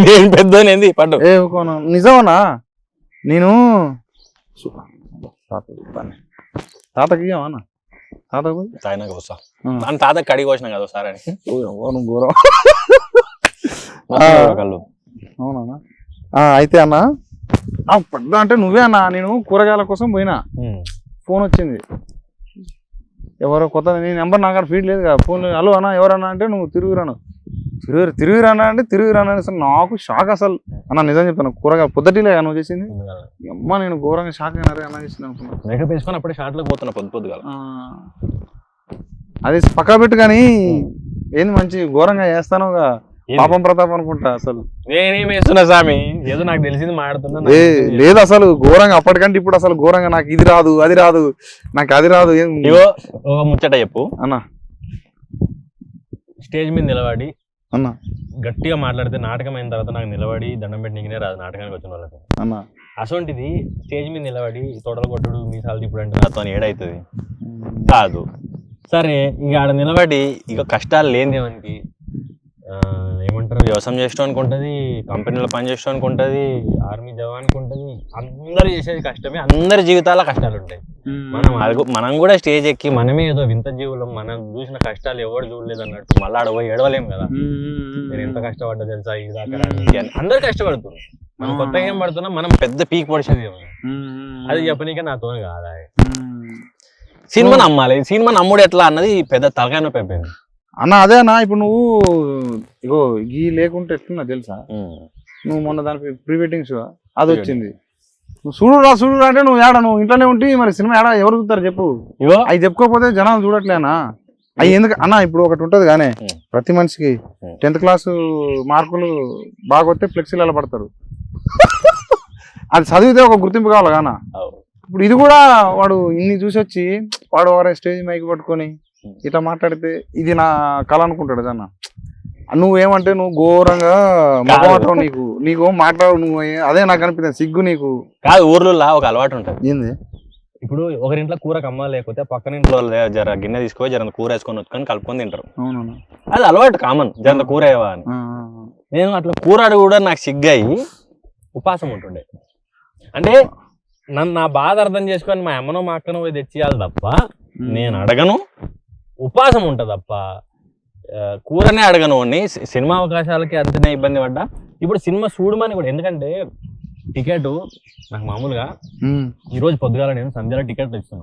నేను పెద్దోనేంది పట్టు. నిజమనా? నేను తాతకి ఇవ్వమన్నా? తాతకు తాగినాక వస్తా. మన తాతకి కడిగి పోసినాం కదా ఒకసారి అని. ఘోరం. కళ్ళు అవునా? అయితే అన్న పెద్ద అంటే నువ్వే అన్నా. నేను కూరగాయల కోసం పోయినా, ఫోన్ వచ్చింది. ఎవరో కొత్త, నీ నెంబర్ నాకు ఫీడ్ లేదు కదా. ఫోన్ హలో అన్న ఎవరన్నా అంటే నువ్వు తిరుగురాను అంటే తిరుగురాను అసలు నాకు షాక్. అసలు అన్న నిజం చెప్తాను, కూరగాయలు పొద్దుటిలే నువ్వు చేసింది. అమ్మ నేను ఘోరంగా షాక్ అయినారే అన్న చేసింది అనుకున్నా. మేకప్ వేసుకొని అప్పుడే షార్ట్లోకి పోతున్నా పొద్దుగా. అది పక్కా పెట్టు కానీ ఏంది మంచి ఘోరంగా చేస్తానుగా. పాపం ప్రతాప్ అనుకుంటా. అసలు నేనేం వేస్తున్నా స్వామి, ఏదో నాకు తెలిసింది మాట్లాడుతున్నా. లేదు అసలు ఘోరంగా అప్పటికంటే ఇప్పుడు అసలు ఘోరంగా నాకు ఇది రాదు అది రాదు నాకు అది రాదు. ముచ్చట చెప్పు అన్న. స్టేజ్ మీద నిలబడి అన్న గట్టిగా మాట్లాడితే నాటకం అయిన తర్వాత నాకు నిలబడి దండం పెట్టి నీకునే రాదు నాటకానికి వచ్చిన వాళ్ళకి అన్న. అసొంటిది స్టేజ్ మీద నిలబడి తోటలు కొట్టుడు మీసాలు ఇప్పుడు అంటే నాతో ఏడవుతుంది కాదు. సరే ఇక ఆడ నిలబడి ఇక కష్టాలు లేని మనకి ఏమంటారు, వ్యవసాయం చేసడానికి ఉంటుంది, కంపెనీలో పని చేసడానికి ఉంటుంది, ఆర్మీ జవాన్కి ఉంటుంది. అందరూ చేసేది కష్టమే, అందరి జీవితాల కష్టాలు ఉంటాయి. మనం కూడా స్టేజ్ ఎక్కి మనమే ఏదో వింత జీవులం, మనం చూసిన కష్టాలు ఎవరు చూడలేదు అన్నట్టు మళ్ళీ ఆడ పోయి ఏడవలేం కదా. నేను ఎంత కష్టపడ్డా తెలుసా ఇది దాకా అని. అందరు కష్టపడుతున్నారు, మనం కొత్తగా ఏం పడుతున్నాం, మనం పెద్ద పీక్ పడిచేది అది చెప్పనీకే నాతో కాదా. సినిమాని అమ్మాలి, సినిమా నమ్ముడు ఎట్లా అన్నది పెద్ద తలకాయ నొప్పి అయిపోయింది అన్న. అదే అన్న ఇప్పుడు నువ్వు ఇగో గీ లేకుంటే ఎట్లున్నా తెలుసా, నువ్వు మొన్న దానికి ప్రీ వెడ్డింగ్ షో అది వచ్చింది. నువ్వు చూడురా అంటే నువ్వు ఏడా నువ్వు ఇంట్లోనే ఉంటే మరి సినిమా ఏడా ఎవరు చూస్తారు చెప్పు. అవి చెప్పుకోకపోతే జనాలు చూడట్లేనా అవి ఎందుకు అన్న. ఇప్పుడు ఒకటి ఉంటది కానీ ప్రతి మనిషికి 10th క్లాసు మార్కులు బాగా వస్తే ఫ్లెక్సీలలో పడతారు. అది చదివితే ఒక గుర్తింపు కావాలి కానా. ఇప్పుడు ఇది కూడా వాడు ఇన్ని చూసి వచ్చి వాడు వారే స్టేజ్ మైక్ పట్టుకొని ఇట్లా మాట్లాడితే ఇది నా కళ అనుకుంటాడు జన్న. నువ్వేమంటే నువ్వు ఘోరంగా మొగమాటం, నీకు మాట్లాడు నువ్వు. అదే నాకు అనిపిస్తుంది సిగ్గు నీకు కాదు. ఊర్లో ఒక అలవాటు ఉంటుంది. ఏంది? ఇప్పుడు ఒకరింట్లో కూరకు అమ్మ లేకపోతే పక్కన ఇంట్లో జర గిన్నె తీసుకొని జర కూర వేసుకొని వచ్చుకొని కలుపుకొని తింటారు. అవునవును, అది అలవాటు కామన్. జర కూర వేవా అని నేను అట్లా కూరాడు కూడా నాకు సిగ్గాయి ఉపాసం ఉంటుండే. అంటే నా బాధ అర్థం చేసుకొని మా అమ్మనో మా అక్కనో పోయి తెచ్చియాలి తప్ప నేను అడగను. ఉపాసం ఉంటుంది తప్ప కూరనే అడగను. సినిమా అవకాశాలకి అంతనే ఇబ్బంది పడ్డా. ఇప్పుడు సినిమా చూడమని కూడా, ఎందుకంటే టికెట్ నాకు మామూలుగా ఈరోజు పొద్దుగాల నేను సంధ్యలో టికెట్ ఇస్తున్నాను.